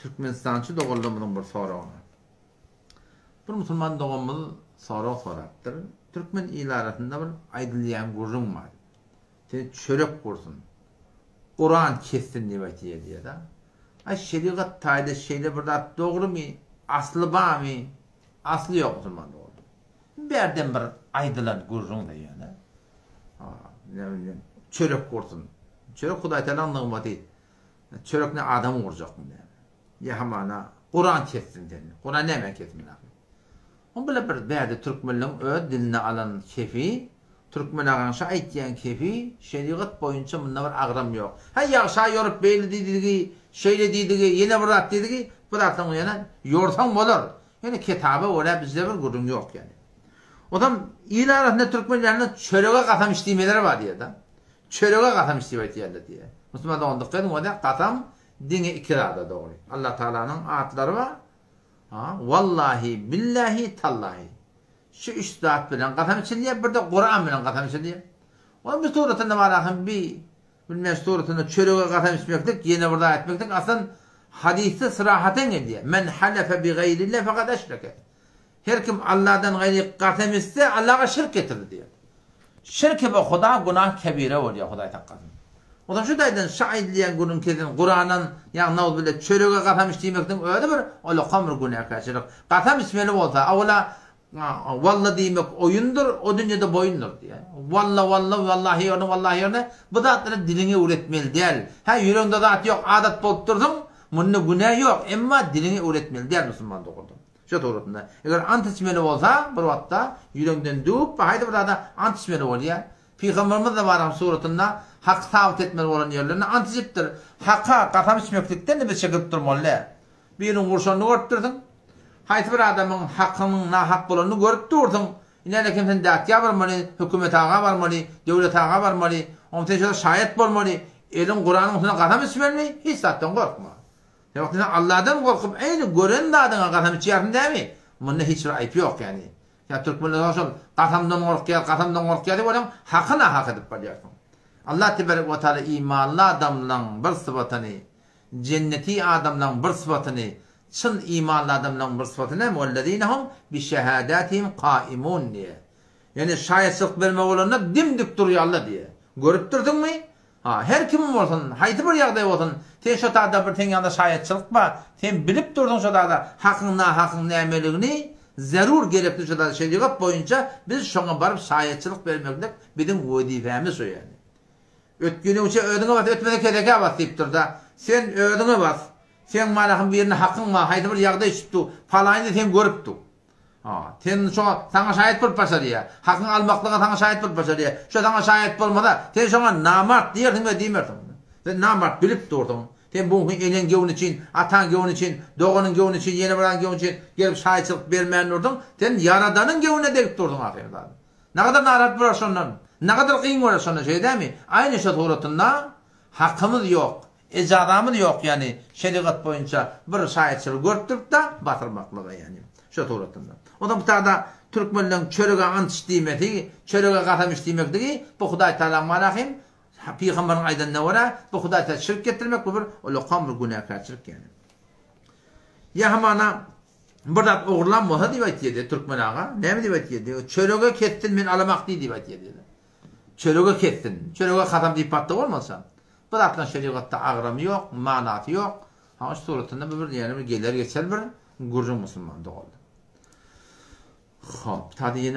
Türkmenistançı doğullumunun bir sorağına. Bir musulman doğumumuz soraktır. Türkmen ilaratında bir aydılyan gurrun var. Seni çörek kursun. Kur'an kessin diye da. Ay şeriat tayda şeyle burada doğru mu? Aslı var mı? Aslı yok musulman doğru. Berden bir aydılan gurrun da yani. Ne bileyim, çörek kursun. Çörek Huday Teala'nın vati. Çörek ne adam vuracak mı yani? Ya hamana Kur'an kessin dedi. Kur'an ne kessin abi? On böyle bir berde Türkmenlerin öz diline alan kefi, Türkmen ağanşa aytyan kefi, şeriat boyunca bunda bir ağram yok. Ha yaşa yorup belli dediği, şeyle dediği, yine bırak dediği, bıraktan yana yorsan olur. Yani kitabı öyle bizde bir gurun yok yani. Odam il arasında Türkmenlerinin çörege katam istemeleri var diye da. Çörege katam istemeleri diye. Müslüman da ondıktan o da katam dini ikirada doğru. Allah Teala'nın ayetleri var. Vallahi billahi tallahi. Şu üç zat bilen katam içiliye bir de Kur'an bilen katam içiliye. O bir suretinde var ahim bilmem suretinde çörege katam içmektik, yine burada etmektik. Aslında hadisi sırahaten ediyor. Men halefe bi gayrillah fakat eşreke. Her kim Allah'dan gayri kasem etse Allah'a şirk getirdi diyor. Şirk be Huda günah kebire oluyor Huday takkasın. O da şu daydan şahitleyen günün kedin Kur'an'ın yani ne oldu bile çörüge kasam isteyemekten öyle bir ola kamr günah kaçırık. Kasam ismeli olsa avla valla demek oyundur o dünyada boyundur diye. Vallahi onu bu da dilini üretmeli değil. Ha yüreğinde zat yok adet bolup durdun bunun günah yok ama dilini üretmeli değil Müslüman doğru. Şu doğrultuda. Eğer antismeli olsa bir vakitte yüreğinden duup haydi burada antismeli oluyor. Peygamberimiz de var suretinde hak sabit etmeli olan yerlerine antisiptir. Hakka kasam içmeklikten de bir çekip durmalı. Birinin kurşanını görüp durdun. Haydi bir adamın hakkının nahak olanını görüp durdun. Yine de kimsenin dağıtıya varmalı, hükümet ağa varmalı, devlet ağa varmalı, onun teşhide şahit olmalı. Elin Kur'an'ın üstüne kasam içmeli, hiç zaten korkma. Vakti Allah'dan korkup aynı gören de adına kasam içiyorsun değil mi? Bunda hiç bir ayıp yok yani. Ya Türkmenler olsun kasamdan korkuyor diye adam hakkına hak edip biliyorsun. Allah Tebarek ve Teala imanlı adamla bir sıfatını, cenneti adamla bir sıfatını, çın imanlı adamla bir sıfatını وَالَّذ۪ينَهُمْ بِشَهَادَاتِهِمْ قَائِمُونَ diye. Yani şahitlik verme olanlar dimdik duruyor Allah diye. Görüp durdun mu? Her kim olsun, haydi bir yağday olsun, sen şu dağda bir ten yanında şahitçilik var, sen bilip durdun şu dağda hakkın emeliğini, zarur gerekli şu dağda şeriat boyunca biz şuna barıp şahitçilik vermeklik bizim vazifemiz o yani. Ötkünü uça ödüne bas, ötmede kedeke bas deyip dur da, sen ödüne bas, sen malakın birine hakkın var, haydi bir yağday işittu, falayını sen görüptü. Sen sana şahit bulup başarıya, hakkın almaklığa sana şahit bulup başarıya, şu sana şahit bulmada, sen sana namart diyersin ve demirsin. Sen namart bilip durdun. Sen bu elin gevun için, atan gevun için, doğunun gevun için, yeni varan gevun için gelip şahitçilik vermeyen durdun. Sen yaradanın gevune deyip durdun aferin. Ne kadar narat var ondan, ne kadar kıyın var sonra şey değil mi? Aynı şey doğrultunda hakkımız yok, ecadamız yok yani şeriat boyunca bir şahitçilik görüp da batırmaklığa yani. Şu doğrultunda. O da bu tarafta Türkmenlerin çörüge ant işlemediği, çörüge kasam işlemediği bu Huday Teala'nın malahim, Peygamber'in aydan ne var? Bu Huday Teala şirk getirmek bu bir o kamr günahkarçılık yani. Ya hamana burada oğurlanma divayet yedi Türkmen ağa. Ne mi divayet yedi? Çörüge kettin min alamak diye divayet yedi. Çörüge kettin. Çörüge kasam deyip battı olmasa. Bıraktan şeriatta ağramı yok, manatı yok. Ha şu suretinde bir yani bir gelir geçer bir gurur Müslüman doğru. Hop, tadı yine